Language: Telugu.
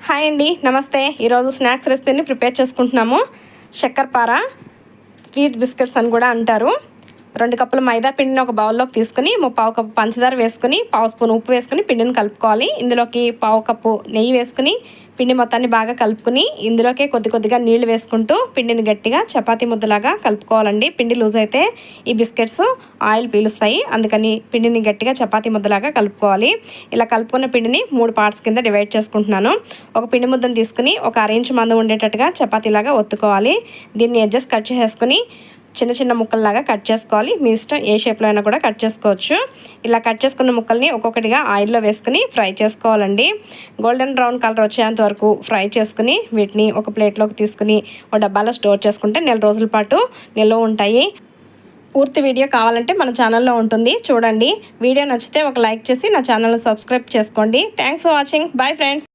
హాయ్ అండి, నమస్తే. ఈరోజు స్నాక్స్ రెసిపీని ప్రిపేర్ చేసుకుంటున్నాము. చక్కెరపార స్వీట్ బిస్కెట్స్ అని కూడా అంటారు. 2 కప్పుల మైదా పిండిని ఒక బౌల్లోకి తీసుకుని పావు కప్పు పంచదార వేసుకుని పావు స్పూన్ ఉప్పు వేసుకుని పిండిని కలుపుకోవాలి. ఇందులోకి పావు కప్పు నెయ్యి వేసుకుని పిండి మొత్తాన్ని బాగా కలుపుకుని ఇందులోకే కొద్దిగా నీళ్లు వేసుకుంటూ పిండిని గట్టిగా చపాతీ ముద్దలాగా కలుపుకోవాలండి. పిండి లూజ్ అయితే ఈ బిస్కెట్స్ ఆయిల్ పీలుస్తాయి, అందుకని పిండిని గట్టిగా చపాతీ ముద్దలాగా కలుపుకోవాలి. ఇలా కలుపుకున్న పిండిని 3 పార్ట్స్ కింద డివైడ్ చేసుకుంటున్నాను. ఒక పిండి ముద్దను తీసుకుని ఒక 1/2 ఇంచ్ మందం ఉండేటట్టుగా చపాతీలాగా ఒత్తుకోవాలి. దీన్ని ఎడ్జెస్ కట్ చేసుకుని చిన్న ముక్కల్లాగా కట్ చేసుకోవాలి. మీ ఇష్టం ఏ షేప్లో అయినా కూడా కట్ చేసుకోవచ్చు. ఇలా కట్ చేసుకున్న ముక్కల్ని ఒక్కొక్కటిగా ఆయిల్లో వేసుకుని ఫ్రై చేసుకోవాలండి. గోల్డెన్ బ్రౌన్ కలర్ వచ్చేంత వరకు ఫ్రై చేసుకుని వీటిని ఒక ప్లేట్లోకి తీసుకుని ఒక డబ్బాలో స్టోర్ చేసుకుంటే 1 నెల రోజుల పాటు నిల్వ ఉంటాయి. పూర్తి వీడియో కావాలంటే మన ఛానల్లో ఉంటుంది, చూడండి. వీడియో నచ్చితే ఒక లైక్ చేసి నా ఛానల్ని సబ్స్క్రైబ్ చేసుకోండి. Thanks for watching. Bye friends.